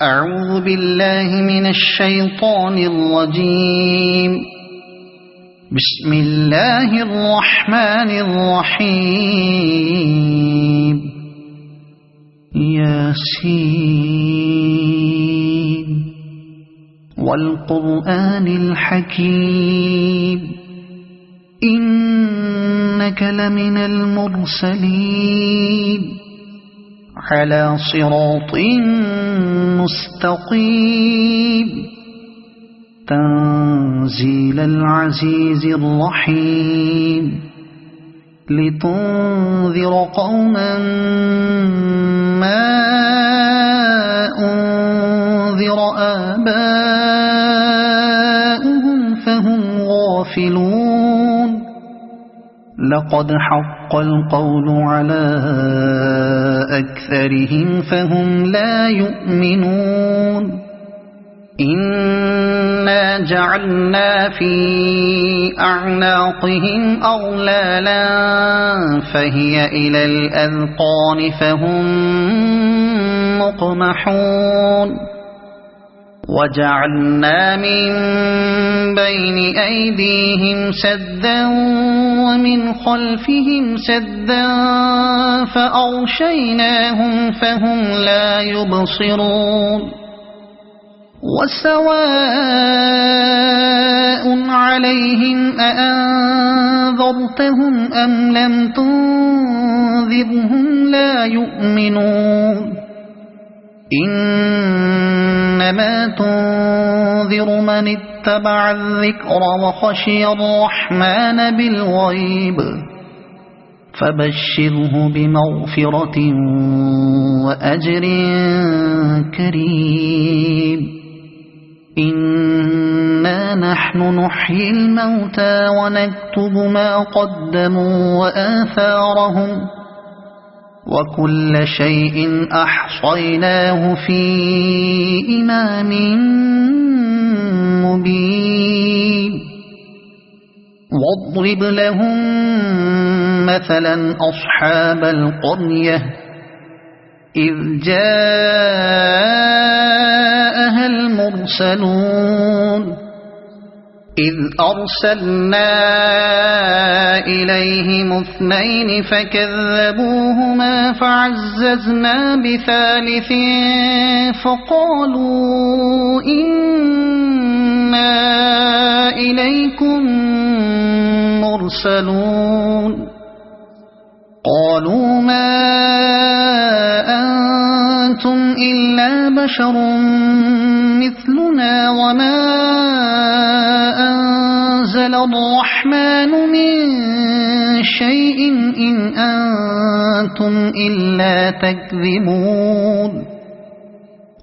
أعوذ بالله من الشيطان الرجيم. بسم الله الرحمن الرحيم. ياسين والقرآن الحكيم إنك لمن المرسلين على صراط مستقيم تنزيل العزيز الرحيم لتنذر قوما ما أنذر آباؤهم فهم غافلون. لقد حق القول على أكثرهم فهم لا يؤمنون. إنا جعلنا في أعناقهم أغلالا فهي إلى الأذقان فهم مقمحون. وجعلنا من بين أيديهم سدا ومن خلفهم سدا فأغشيناهم فهم لا يبصرون. وسواء عليهم أأنذرتهم أم لم تنذرهم لا يؤمنون. إنما تنذر من اتبع الذكر وخشي الرحمن بالغيب فبشره بمغفرة وأجر كريم. إنا نحن نحيي الموتى ونكتب ما قدموا وآثارهم وكل شيء أحصيناه في إمام مبين. واضرب لهم مثلا أصحاب القرية إذ جاءها المرسلون إذ أرسلنا إليهم اثنين فكذبوهما فعززنا بثالث فقالوا إنا إليكم مرسلون. قالوا ما أنتم إلا بشر مثلنا وما أنزل الرحمن من شيء إن أنتم إلا تكذبون.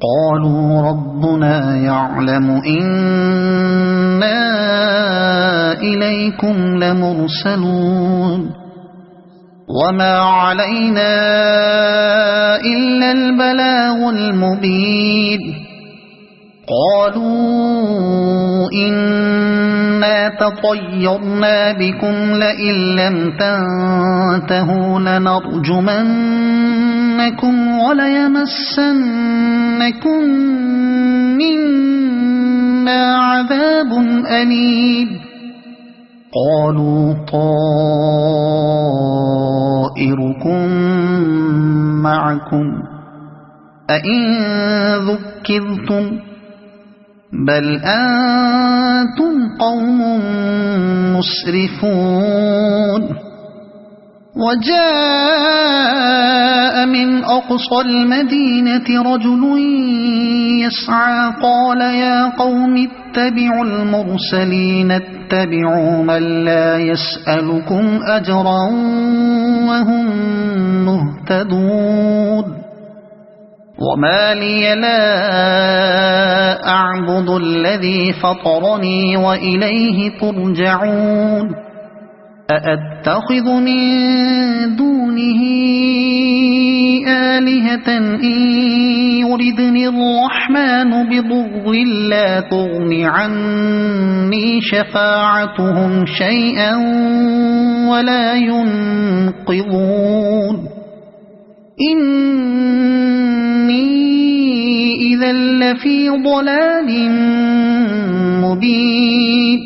قالوا ربنا يعلم إنا إليكم لمرسلون وما علينا إلا البلاغ المبين. قالوا إنا تطيرنا بكم لئن لم تنتهوا لنرجمنكم وليمسنكم منا عذاب أليم. قالوا طائركم معكم أئن ذكرتم بل أنتم قوم مسرفون. وجاء من أقصى المدينة رجل يسعى قال يا قوم اتبعوا المرسلين اتبعوا من لا يسألكم أجرا وهم مهتدون. وما لي لا أعبد الذي فطرني وإليه ترجعون. أأتخذ من دونه آلهة إن يردني الرحمن بضر لا تغن عني شفاعتهم شيئا ولا ينقذون. إني إذا لفي ضلال مبين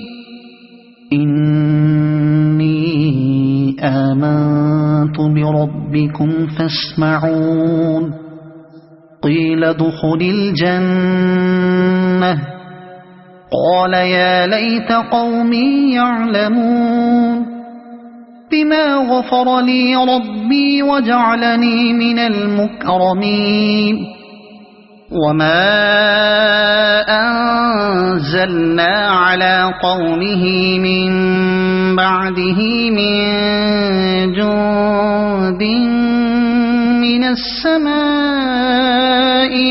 إني آمنت بربكم فاسمعون قيل ادخل الجنة قال يا ليت قومي يعلمون بما غفر لي ربي وجعلني من المكرمين وما أنزلنا على قومه من بعده من جند من السماء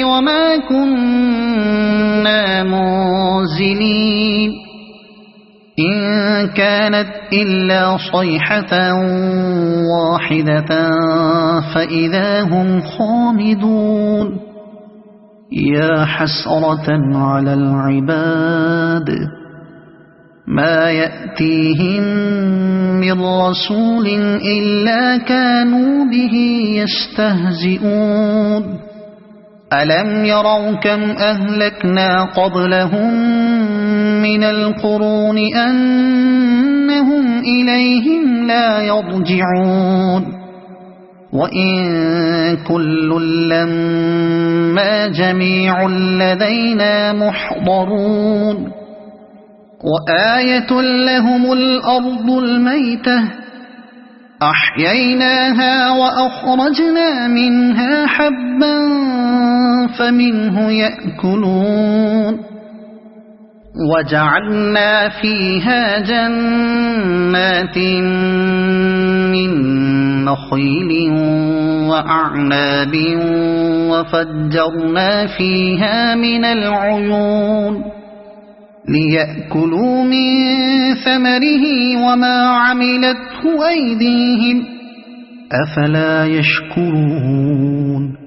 وما كنا منزلين إن كانت إلا صيحة واحدة فإذا هم خامدون يا حسرة على العباد ما يأتيهم من رسول إلا كانوا به يستهزئون ألم يروا كم أهلكنا قبلهم من القرون أنهم إليهم لا يرجعون وإن كل لما جميع لدينا محضرون وآية لهم الأرض الميتة أحييناها وأخرجنا منها حبا فمنه يأكلون وجعلنا فيها جنات من نخيل وأعناب وفجرنا فيها من العيون ليأكلوا من ثمره وما عملته أيديهم أفلا يشكرون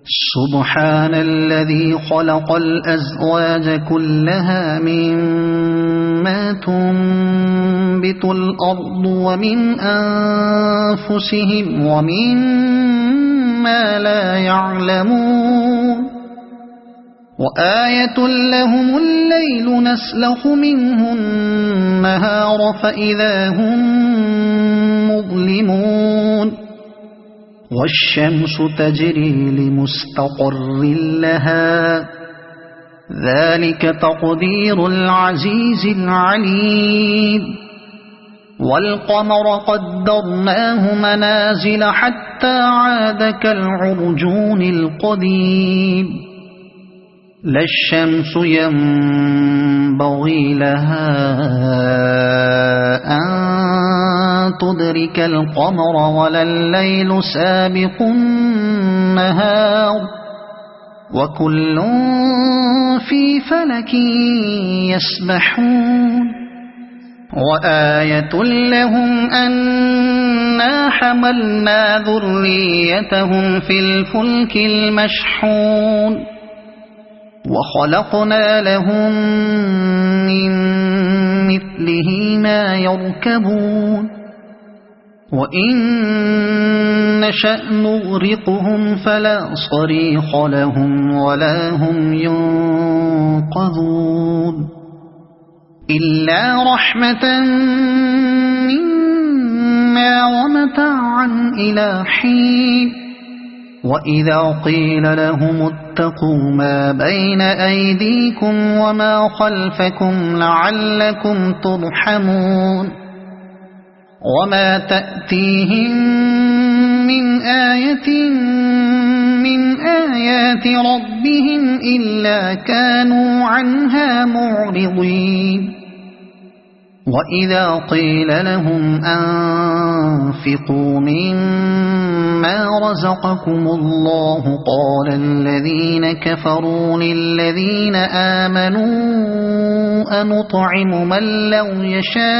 سبحان الذي خلق الأزواج كلها مما تنبت الأرض ومن أنفسهم ومما لا يعلمون وآية لهم الليل نسلخ منه النهار فإذا هم مظلمون والشمس تجري لمستقر لها ذلك تقدير العزيز العليم والقمر قدرناه منازل حتى عاد كالعرجون القديم لا الشمس ينبغي لها أن تدرك القمر ولا الليل سابق النهار وكل في فلك يسبحون وآية لهم أنا حملنا ذريتهم في الفلك المشحون وخلقنا لهم من مثله ما يركبون وإن نشأ نغرقهم فلا صريخ لهم ولا هم ينقذون إلا رحمة منا ومتاعا إلى حين وإذا قيل لهم اتقوا ما بين أيديكم وما خلفكم لعلكم ترحمون وما تأتيهم من آية من آيات ربهم إلا كانوا عنها معرضين وإذا قيل لهم أنفقوا مما رزقكم الله قال الذين كفروا للذين آمنوا أنطعم من لو يشاء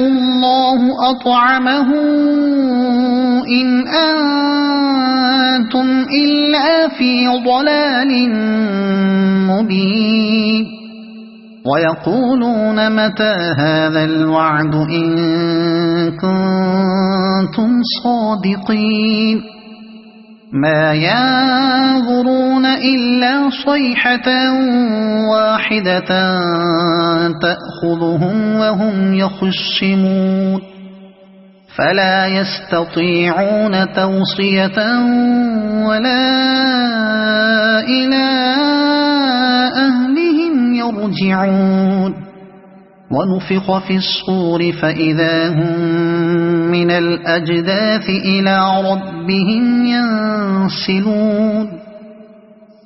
الله أطعمه إن أنتم إلا في ضلال مبين ويقولون متى هذا الوعد إن كنتم صادقين ما ينظرون إلا صيحة واحدة تأخذهم وهم يخصمون فلا يستطيعون توصية ولا إلى أهلهم يرجعون ونفخ في الصور فإذا هم من الأجداث إلى ربهم ينسلون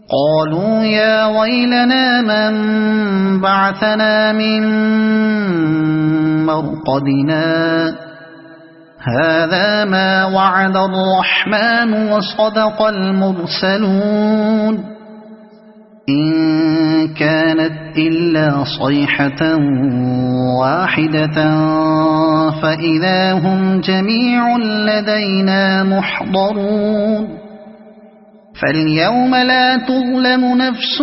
قالوا يا ويلنا من بعثنا من مرقدنا هذا ما وعد الرحمن وصدق المرسلون إن كانت إلا صيحة واحدة فإذا هم جميع لدينا محضرون فاليوم لا تظلم نفس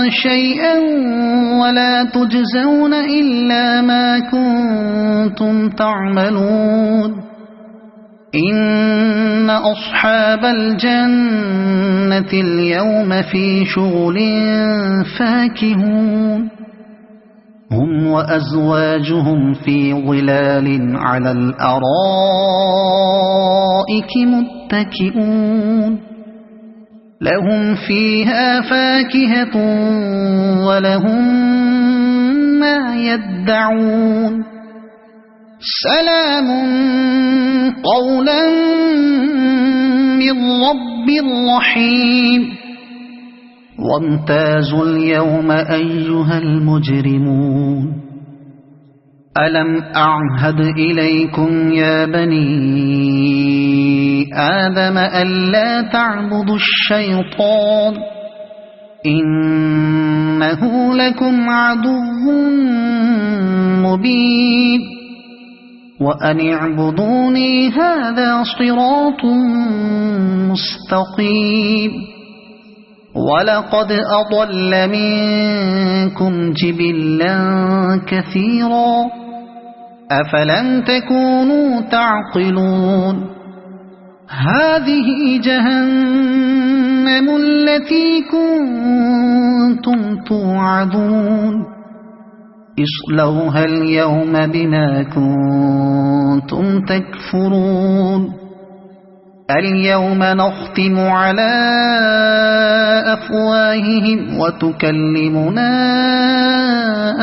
شيئا ولا تجزون إلا ما كنتم تعملون إن أصحاب الجنة اليوم في شغل فاكهون هم وأزواجهم في ظلال على الأرائك متكئون لهم فيها فاكهة ولهم ما يدعون سلام قولا من رب رحيم وامتازوا اليوم أيها المجرمون ألم أعهد إليكم يا بني آدم ألا تعبدوا الشيطان إنه لكم عدو مبين وأن اعبدوني هذا صراط مستقيم ولقد أضل منكم جبلا كثيرا أفلم تكونوا تعقلون هذه جهنم التي كنتم توعدون اصلوها اليوم بما كنتم تكفرون اليوم نختم على أفواههم وتكلمنا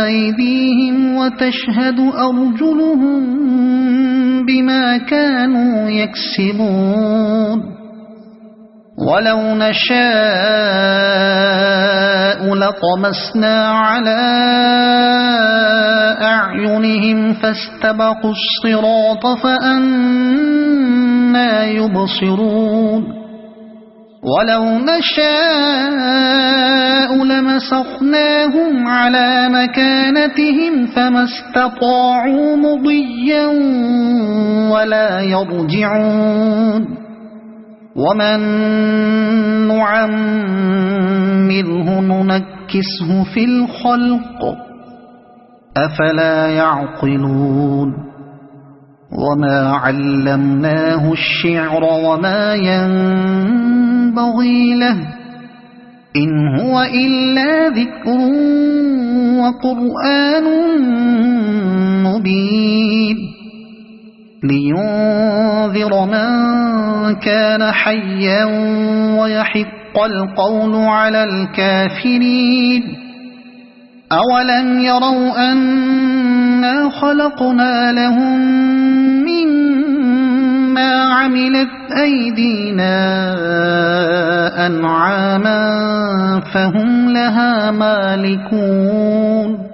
أيديهم وتشهد أرجلهم بما كانوا يكسبون ولو نشاء لطمسنا على أعينهم فاستبقوا الصراط فأنى يبصرون ولو نشاء لمسخناهم على مكانتهم فما استطاعوا مضيا ولا يرجعون ومن نعمره ننكسه في الخلق أفلا يعقلون وما علمناه الشعر وما ينبغي له إن هو إلا ذكر وقرآن مبين لينذر من كان حيا ويحق القول على الكافرين أولم يروا أنا خلقنا لهم مما عملت أيدينا أنعاما فهم لها مالكون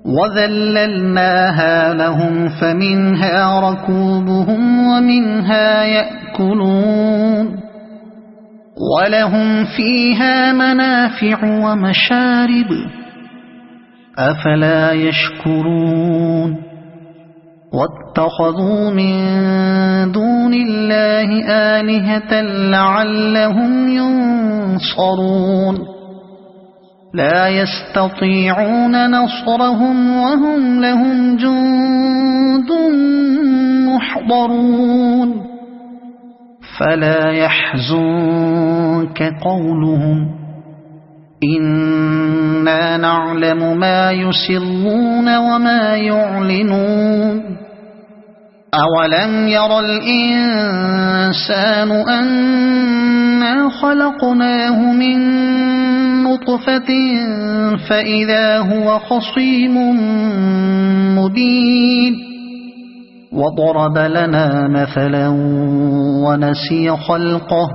وذللناها لهم فمنها ركوبهم ومنها يأكلون ولهم فيها منافع ومشارب أفلا يشكرون واتخذوا من دون الله آلهة لعلهم ينصرون لا يستطيعون نصرهم وهم لهم جند محضرون فلا يحزنك قولهم إنا نعلم ما يسرون وما يعلنون أولم ير الإنسان أنا خلقناه من نطفة فإذا هو خصيم مبين وضرب لنا مثلا ونسي خلقه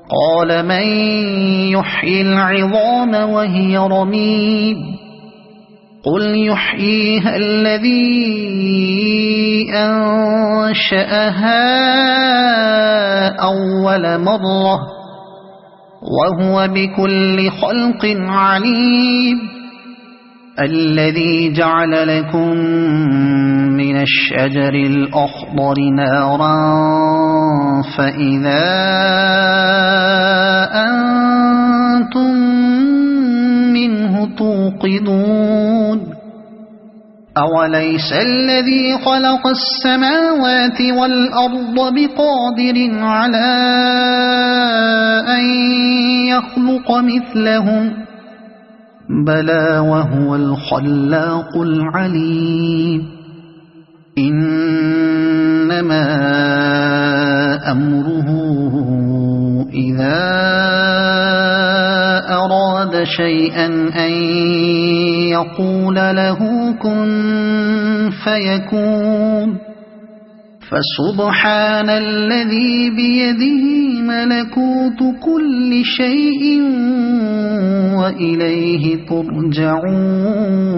قال من يحيي العظام وهي رميم قل يحييها الذي أنشأها أول مرة وهو بكل خلق عليم الذي جعل لكم من الشجر الأخضر نارا فإذا أنتم منه توقدون أوليس الذي خلق السماوات والأرض بقادر على أن يخلق مثلهم بلى وهو الخلاق العليم إنما أمره إذا أراد شيئا أن يقول له كن فيكون فسبحان الذي بيده ملكوت كل شيء وإليه ترجعون